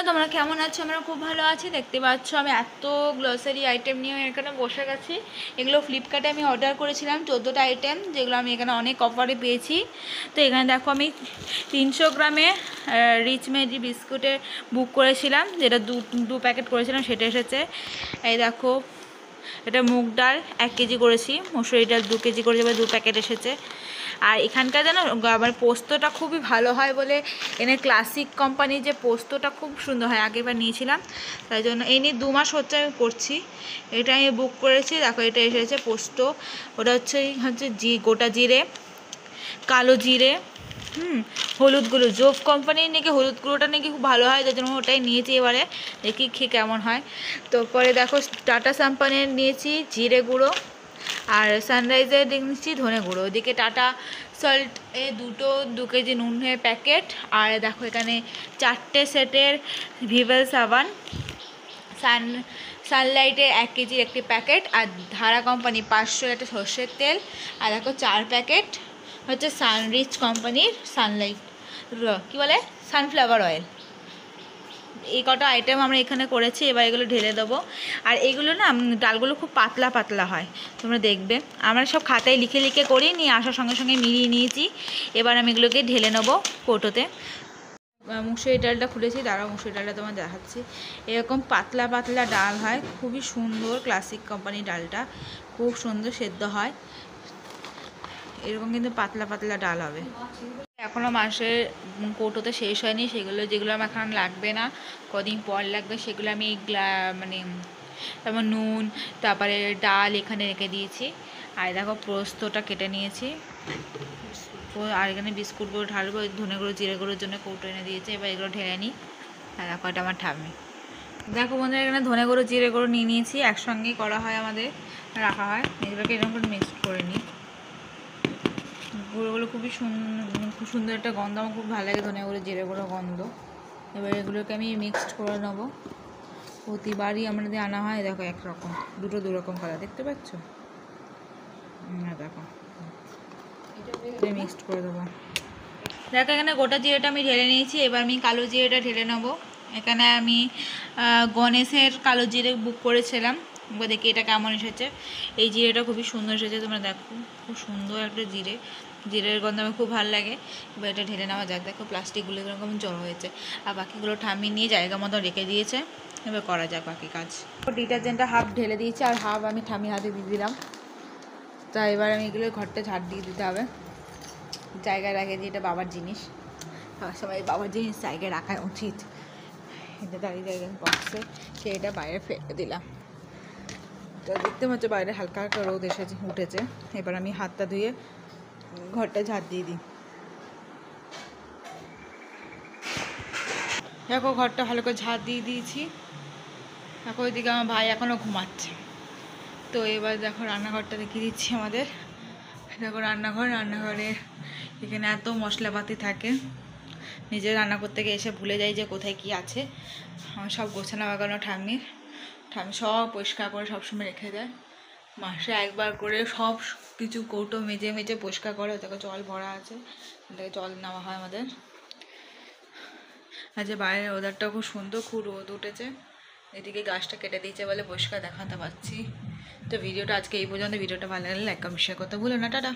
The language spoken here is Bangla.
তোমরা কেমন আছো? আমরা খুব ভালো আছি। দেখতে পাচ্ছ আমি এত গ্রসারি আইটেম নিয়ে এখানে বসে গেছি। এগুলো ফ্লিপকার্টে আমি অর্ডার করেছিলাম 14টা আইটেম, যেগুলো আমি এখানে অনেক অফারে পেয়েছি। তো এখানে দেখো আমি 300 গ্রামে রিচ মেরি বিস্কুটের বুক করেছিলাম, যেটা দু প্যাকেট করেছিলাম, সেটা এসেছে। এই দেখো এটা মুগ ডাল 1 কেজি করেছি, মসুরি ডাল 2 কেজি করেছি, 2 প্যাকেট এসেছে। আর এখানকার যেন আমার পোস্তটা খুবই ভালো হয় বলে এনে ক্লাসিক কোম্পানির যে পোস্তটা খুব সুন্দর হয়, আগেরবার নিয়েছিলাম, তাই জন্য এই নিয়ে 2 মাস হচ্ছে আমি করছি। এটা আমি বুক করেছি। দেখো এটা এসেছে পোস্ত, ওটা হচ্ছে গোটা জিরে, কালো জিরে, হলুদ গুঁড়ো। জোভ কোম্পানির নাকি হলুদ গুঁড়োটা নাকি খুব ভালো হয়, তার জন্য ওটাই নিয়েছি। এবারে দেখি খেয়ে কেমন হয়। তো পরে দেখো টাটা কোম্পানির নিয়েছি জিরে গুঁড়ো, আর সানরাইজের নিচ্ছি ধনে গুঁড়ো। ওইদিকে টাটা সল্ট 2 কেজি নুনের প্যাকেট। আর দেখো এখানে 4টে সেটের ভিভেল সাবান, সানলাইটের 1 কেজির একটি প্যাকেট, আর ধারা কোম্পানি 500 একটা সর্ষের তেল, আর দেখো 4 প্যাকেট হচ্ছে সানরিচ কোম্পানির সানলাইট কী বলে সানফ্লাওয়ার অয়েল। এই কটা আইটেম আমরা এখানে করেছি। এবার এগুলো ঢেলে দেবো। আর এগুলো না ডালগুলো খুব পাতলা পাতলা হয়, তোমরা দেখবে। আমরা সব খাতায় লিখে লিখে করি, নিয়ে আসার সঙ্গে সঙ্গে মিলিয়ে নিয়েছি। এবার আমি এগুলোকে ঢেলে নেবো কৌটোতে। মুসুরি ডালটা খুলেছি, দাঁড়াও মুসুরি ডালটা তোমার দেখাচ্ছি। এরকম পাতলা পাতলা ডাল হয়, খুবই সুন্দর। ক্লাসিক কোম্পানির ডালটা খুব সুন্দর সেদ্ধ হয়, এরকম কিন্তু পাতলা পাতলা ডাল হবে। এখনও মাসের কৌটোতে শেষ হয়নি, সেগুলো যেগুলো আমার এখন লাগবে না, কদিন পর লাগবে, সেগুলো আমি মানে যেমন নুন, তারপরে ডাল এখানে রেখে দিয়েছি। আর দেখো পোস্তটা কেটে নিয়েছি, আর এখানে বিস্কুটগুলো ঢালবো, ধনে গুঁড়ো জিরে গুঁড়োর জন্য কৌটো এনে দিয়েছে। এবার এগুলো ঢেলে নিই। আর দেখো এটা আমার ঠাম্মি। দেখো বন্ধুরা এখানে ধনে গুঁড়ো জিরে গুঁড়ো নিয়ে নিয়েছি, একসঙ্গেই করা হয়, আমাদের রাখা হয়। এগুলোকে এরকম করে মিক্সড করে নিই। গুঁড়োগুলো খুব সুন্দর একটা গন্ধ, আমার খুব ভালো লাগে ধনে গুঁড়ো জিরে গুঁড়ো গন্ধ। এবার এগুলোকে আমি মিক্সড করে নেবো। প্রতিবারই আমাদের আনা হয়, দেখো একরকম, দু রকম কালার দেখতে পাচ্ছ। দেখো মিক্সড করে দেবো। দেখো এখানে গোটা জিরেটা আমি ঢেলে নিয়েছি। এবার আমি কালো জিরেটা ঢেলে নেবো। এখানে আমি গণেশের কালো জিরে বুক করেছিলাম, এবার দেখি এটা কেমন এসেছে। এই জিরেটা খুবই সুন্দর এসেছে, তোমরা দেখো খুব সুন্দর একটা জিরের গন্ধ আমার খুব ভালো লাগে। এবার এটা ঢেলে নেওয়া যাক। দেখো প্লাস্টিকগুলো এরকম জড়ো হয়েছে, আর বাকিগুলো ঠাম্মি নিয়ে জায়গা মতো রেখে দিয়েছে। এবার করা যাক বাকি কাজ। ডিটারজেন্টটা হাফ ঢেলে দিয়েছি, আর হাফ আমি ঠাম্মি হাতে দিয়ে দিলাম। তা এবার আমি এগুলো ঘরটা ঝাড় দিয়ে দিতে হবে। জায়গায় রাখে যে এটা বাবার জিনিস, সবাই বাবার জিনিস জায়গায় রাখা উচিত। এটা দাঁড়িয়ে জায়গায় বক্সে, সেটা বাইরে ফেলে দিলাম। তো দেখতে পাচ্ছ বাইরে হালকা হালকা রোদ উঠেছে। এবার আমি হাতটা ধুয়ে ঘরটা ঝাড় দিয়ে দিই। দেখো ঘরটা ভালো করে ঝাড় দিয়ে দিয়েছি। দেখো ওইদিকে আমার ভাই এখনও ঘুমাচ্ছে। তো এবার দেখো রান্নাঘরটা দেখিয়ে দিচ্ছি আমাদের। দেখো রান্নাঘরে এখানে এত মশলাপাতি থাকে, নিজে রান্না করতে গিয়ে এসে ভুলে যাই যে কোথায় কি আছে। আমার সব গোছানো বাগানো ঠাম্মি সব পরিষ্কার করে সবসময় রেখে দেয়। মাসে একবার করে সব কিছু কৌটো মেজে মেজে পরিষ্কার করে। দেখো জল ভরা আছে, এটাকে জল নেওয়া হয় আমাদের। আর যে বাইরের ওয়েদারটা খুব সুন্দর, খুব রোদ উঠেছে। এদিকে গাছটা কেটে দিয়েছে বলে পরিষ্কার দেখাতে পাচ্ছি। তো ভিডিওটা আজকে এই পর্যন্ত। ভিডিওটা ভালো লাগলে লাইক কমেন্ট শেয়ার করতে ভুলো না। টাটা।